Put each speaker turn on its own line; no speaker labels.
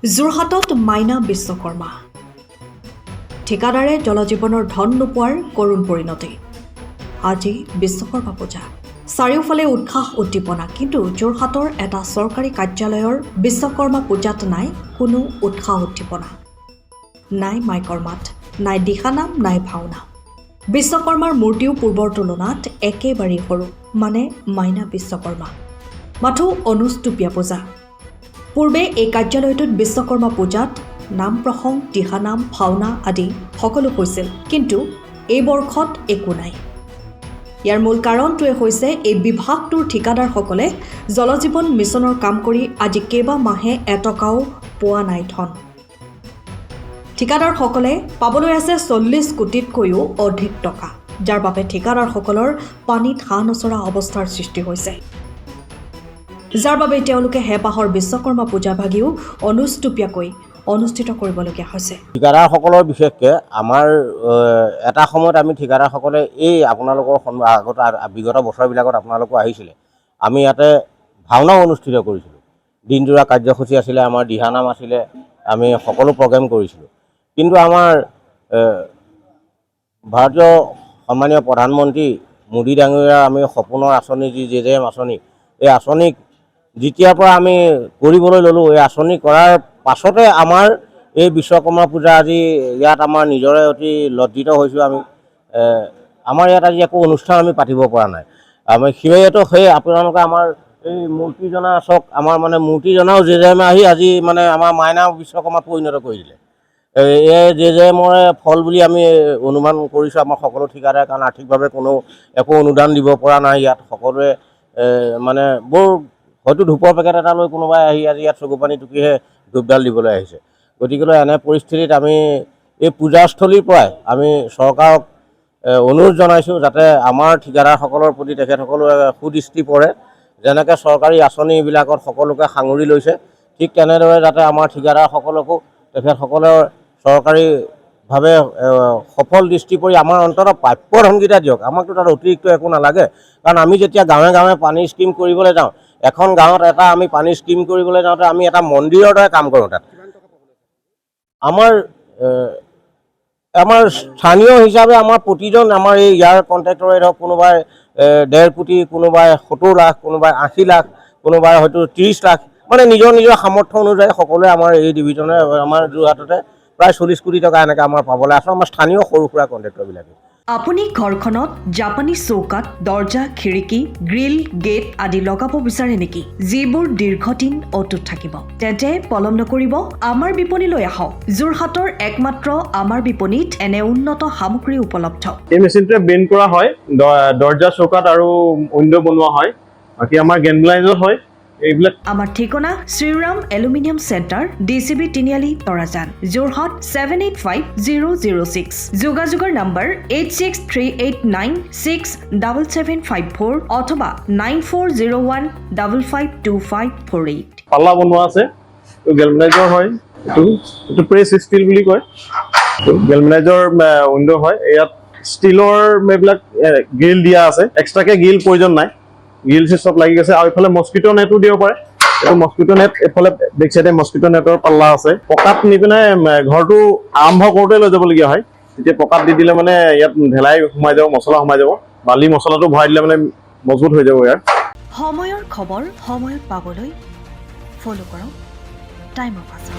যোৰহাটত মাইনা বিশ্বকৰ্মা ঠিকাদাৰে জলজীৱনৰ ধন নোপোৱাৰ কৰুণ পৰিণতি। আজি বিশ্বকৰ্মা পূজা, চাৰিওফালে উৎসাহ উদ্দীপনা, কিন্তু যোৰহাটৰ এটা চৰকাৰী কাৰ্যালয়ৰ বিশ্বকৰ্মা পূজাত নাই কোনো উৎসাহ উদ্দীপনা, নাই মাইকৰ মাত, নাই দিহানাম, নাই ভাওনা। বিশ্বকৰ্মাৰ মূৰ্তিও পূৰ্বৰ তুলনাত একেবাৰেই সৰু, মানে মাইনা বিশ্বকৰ্মা, মাথো অনুষ্টুপীয়া পূজা। পূৰ্বে এই কাৰ্যালয়টোত বিশ্বকৰ্মা পূজাত নাম প্ৰসংগ, দিহানাম, ভাওনা আদি সকলো হৈছিল, কিন্তু এই বৰ্ষত একো নাই। ইয়াৰ মূল কাৰণটোৱে হৈছে এই বিভাগটোৰ ঠিকাদাৰসকলে জলজীৱন মিছনৰ কাম কৰি আজি কেইবা মাহে এটকাও পোৱা নাই ধন। ঠিকাদাৰসকলে পাবলৈ আছে 40 কোটিতকৈও অধিক টকা, যাৰ বাবে ঠিকাদাৰসকলৰ পানীত হাঁহ নচৰা অৱস্থাৰ সৃষ্টি হৈছে, যাৰ বাবে তেওঁলোকে হেঁপাহৰ বিশ্বকৰ্মা পূজা ভাগিও অনুষ্টুপীয়াকৈ অনুষ্ঠিত কৰিবলগীয়া হৈছে।
ঠিকাদাৰসকলৰ বিশেষকৈ আমাৰ এটা সময়ত আমি ঠিকাদাৰসকলে এই আপোনালোকৰ আগত বিগত বছৰবিলাকত আপোনালোকো আহিছিলে, আমি ইয়াতে ভাওনাও অনুষ্ঠিত কৰিছিলোঁ, দিনজোৰা কাৰ্যসূচী আছিলে, আমাৰ দিহানাম আছিলে, আমি সকলো প্ৰগ্ৰেম কৰিছিলোঁ। কিন্তু আমাৰ ভাৰতীয় সন্মানীয় প্ৰধানমন্ত্ৰী মোদী ডাঙৰীয়াৰ আমি সপোনৰ আঁচনি যি JJM আঁচনি, এই আঁচনিক যেতিয়াৰ পৰা আমি কৰিবলৈ ল'লোঁ, এই আঁচনি কৰাৰ পাছতে আমাৰ এই বিশ্বকৰ্মা পূজা আজি ইয়াত আমাৰ নিজৰে অতি লজ্জিত হৈছোঁ। আমি আমাৰ ইয়াত আজি একো অনুষ্ঠান আমি পাতিব পৰা নাই। আমি সেয়েতো আপোনালোকে আমাৰ এই মূৰ্তিজনা চাওক, আমাৰ মানে মূৰ্তিজনাও JJM আহি আজি মানে আমাৰ মাইনা বিশ্বকৰ্মাত পৰিণত কৰি দিলে। এই JJMৰে ফল বুলি আমি অনুমান কৰিছোঁ আমাৰ সকলো ঠিকাদাৰে, কাৰণ আৰ্থিকভাৱে কোনো একো অনুদান দিব পৰা নাই। ইয়াত সকলোৱে মানে বৰ হয়তো ধূপৰ পেকেট এটা লৈ কোনোবাই আহি আজি ইয়াত চকু পানী টুকিহে ধূপডাল দিবলৈ আহিছে। গতিকেলৈ এনে পৰিস্থিতিত আমি এই পূজাস্থলীৰ পৰাই আমি চৰকাৰক অনুৰোধ জনাইছোঁ যাতে আমাৰ ঠিকাদাৰসকলৰ প্ৰতি তেখেতসকলে সুদৃষ্টি পৰে। যেনেকৈ চৰকাৰী আঁচনিবিলাকত সকলোকে সাঙুৰি লৈছে, ঠিক তেনেদৰে যাতে আমাৰ ঠিকাদাৰসকলকো তেখেতসকলৰ চৰকাৰীভাৱে সফল দৃষ্টি পৰি আমাৰ অন্ততঃ প্ৰাপ্য ধনকেইটা দিয়ক। আমাকতো তাত অতিৰিক্ত একো নালাগে, কাৰণ আমি যেতিয়া গাঁৱে গাঁৱে পানী স্কিম কৰিবলৈ যাওঁ, এখন গাঁৱত এটা আমি পানী স্কিম কৰিবলৈ যাওঁতে আমি এটা মন্দিৰৰ দৰে কাম কৰোঁ। তাত আমাৰ স্থানীয় হিচাপে আমাৰ প্ৰতিজন আমাৰ এই ইয়াৰ কণ্ট্ৰেক্টৰে ধৰক কোনোবাই 1.5 কোটি, কোনোবাই 70 লাখ, কোনোবাই 80 লাখ, কোনোবাই হয়তো 30 লাখ, মানে নিজৰ নিজৰ সামৰ্থ্য অনুযায়ী সকলোৱে আমাৰ এই ডিভিজনে আমাৰ যোৰহাটতে প্ৰায় 40 কোটি টকা এনেকৈ আমাৰ পাবলৈ আছে আমাৰ স্থানীয় সৰু সুৰা কণ্ট্ৰেক্টৰবিলাকে।
আপুনি ঘৰখনত জাপানী চৌকাত, দৰ্জা, খিৰিকী, গ্ৰিল, গেট আদি লগাব বিচাৰে নেকি, যিবোৰ দীৰ্ঘদিন অটুট থাকিব? তেন্তে পলম নকৰিব, আমাৰ বিপণীলৈ আহক। যোৰহাটৰ একমাত্ৰ আমাৰ বিপণীত এনে উন্নত সামগ্ৰী উপলব্ধ।
এই মেচিনটোৱে বেণ্ড কৰা হয়, দৰ্জা, চৌকাত আৰু উইণ্ডো বনোৱা হয়। বাকী আমাৰ গেনব্লাইজত হয় এইবিলাক। আমাৰ
ঠিকনা শ্ৰীৰাম এলুমিনিয়াম চেণ্টাৰ, DCB তিনিআলি, তৰাজান, যোৰহাট 785006। যোগাযোগৰ নম্বৰ 8638967754 অথবা 9401552548।
পাল্লা বনোৱা আছে, গেলভেনাইজৰ হয়, এইটো প্ৰেছ ষ্টীল বুলি কয়। গেলভেনাইজৰ উইণ্ডো হয়। ইয়াত ষ্টীলৰ এইবিলাক গ্ৰিল দিয়া আছে, এক্সট্ৰাকে গ্ৰিল প্ৰয়োজন নাই, গ্ৰিল চব লাগি গৈছে। আৰু এইফালে মস্কিটো নেটো দিব পাৰে, এইটো মস্কিটো নেট, এইফালে বেক চাইডে মস্কিটো নেটৰ পাল্লা আছে। পকাত নি পিনে ঘৰটো আৰম্ভ কৰোঁতে লৈ যাবলগীয়া হয়। তেতিয়া পকাত দি দিলে মানে ইয়াত ঢেলাই সোমাই যাব, মছলা সোমাই যাব, বালি মছলাটো ভৰাই দিলে মানে মজবুত হৈ যাব। ইয়াৰ
সময়ৰ খবৰ সময়ত পাবলৈ ফ'ল' কৰক টাইম অফ আছাম।